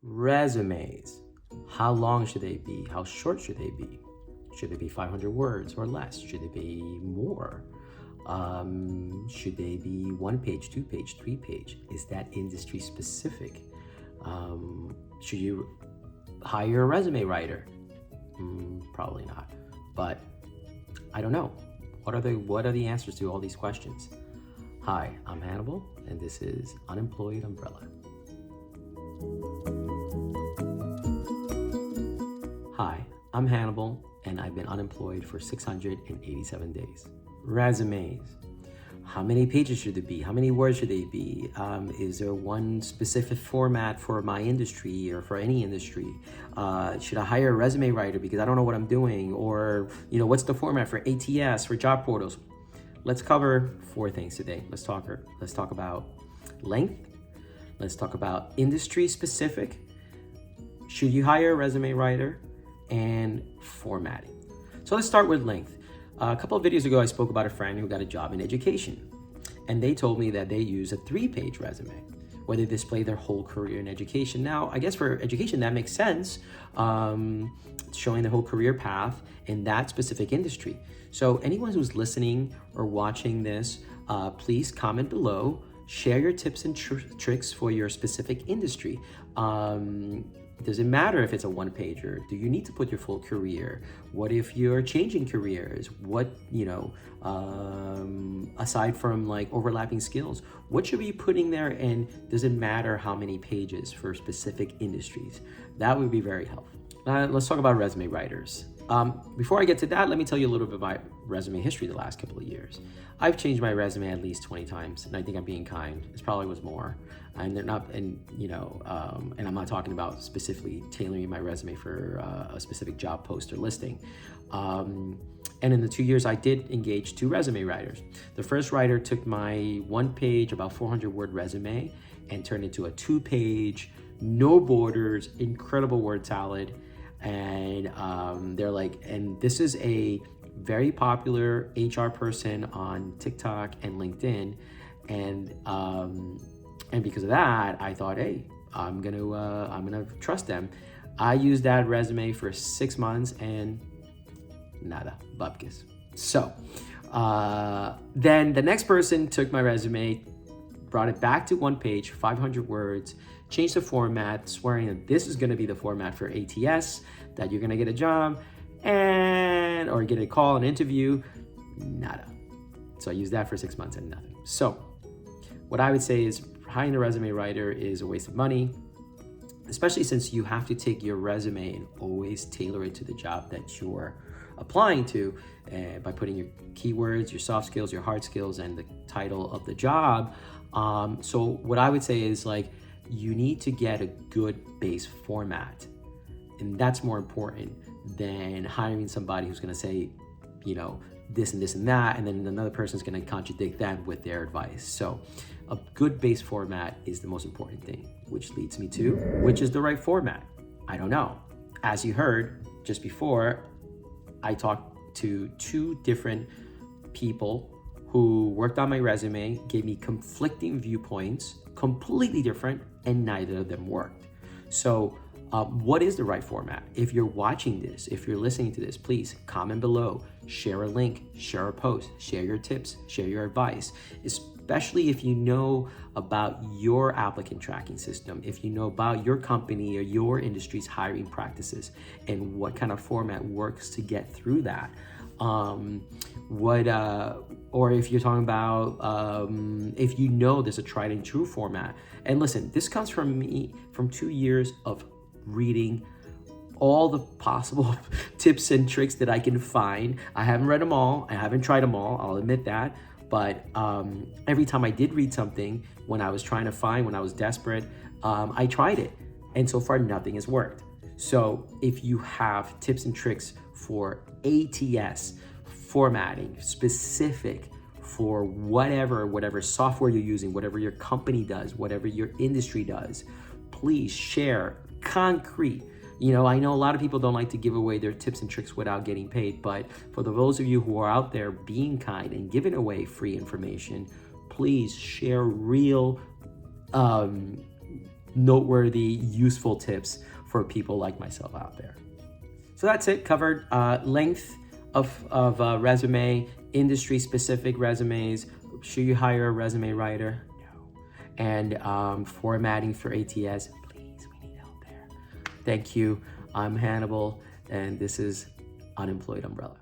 Resumes. How long should they be? How short should they be? Should they be 500 words or less? Should they be more? Should they be 1 page, 2 page, 3 page? Is that industry specific? Should you hire a resume writer? Probably not, but I don't know. What are the answers to all these questions? Hi, I'm Hannibal, and this is Unemployed.Umbrella. Hi, I'm Hannibal, and I've been unemployed for 687 days. Resumes. How many pages should it be? How many words should they be? Is there one specific format for my industry or for any industry? Should I hire a resume writer because I don't know what I'm doing? Or, what's the format for ATS, for job portals? Let's cover 4 things today. Let's talk about length. Let's talk about industry specific. Should you hire a resume writer? And formatting. So let's start with length. A couple of videos ago, I spoke about a friend who got a job in education, and they told me that they use a 3-page resume where they display their whole career in education. Now, I guess for education, that makes sense, showing the whole career path in that specific industry. So anyone who's listening or watching this, please comment below, share your tips and tricks for your specific industry. Does it matter if it's a 1-pager? Do you need to put your full career? What if you're changing careers? What, aside from like overlapping skills, what should we be putting there? And does it matter how many pages for specific industries? That would be very helpful. Let's talk about resume writers. Before I get to that, let me tell you a little bit about resume history the last couple of years. I've changed my resume at least 20 times, and I think I'm being kind. It probably was more. And they're not, and I'm not talking about specifically tailoring my resume for a specific job post or listing. And in the 2 years, I did engage 2 resume writers. The first writer took my 1-page, about 400-word resume and turned it into a 2-page, no borders, incredible word salad. And they're like, and this is a very popular HR person on TikTok and LinkedIn. And because of that, I thought, hey, I'm gonna trust them. I used that resume for 6 months and nada, bupkis. So then the next person took my resume, brought it back to 1 page, 500 words, changed the format, swearing that this is gonna be the format for ATS, that you're gonna get a job or get a call, an interview, nada. So I used that for 6 months and nothing. So what I would say is hiring a resume writer is a waste of money, especially since you have to take your resume and always tailor it to the job that you're applying to by putting your keywords, your soft skills, your hard skills, and the title of the job. So what I would say is like, you need to get a good base format. And that's more important than hiring somebody who's gonna say, this and this and that, and then another person's gonna contradict them with their advice. So a good base format is the most important thing, which leads me to, which is the right format? I don't know. As you heard just before, I talked to 2 different people who worked on my resume, gave me conflicting viewpoints, completely different, and neither of them worked. So what is the right format? If you're watching this, if you're listening to this, please comment below, share a link, share a post, share your tips, share your advice, especially if you know about your applicant tracking system, if you know about your company or your industry's hiring practices and what kind of format works to get through that. Or if you're talking about, if you know there's a tried and true format. And listen, this comes from me, from 2 years of reading all the possible tips and tricks that I can find. I haven't read them all. I haven't tried them all. I'll admit that. But every time I did read something, when I was desperate, I tried it. And so far, nothing has worked. So if you have tips and tricks for ATS, formatting, specific for whatever software you're using, whatever your company does, whatever your industry does, please share concrete. I know a lot of people don't like to give away their tips and tricks without getting paid, but for those of you who are out there being kind and giving away free information, please share real noteworthy, useful tips for people like myself out there. So that's it. Covered length of resume, industry-specific resumes. Should you hire a resume writer? No. And formatting for ATS. Please, we need help there. Thank you. I'm Hannibal, and this is Unemployed Umbrella.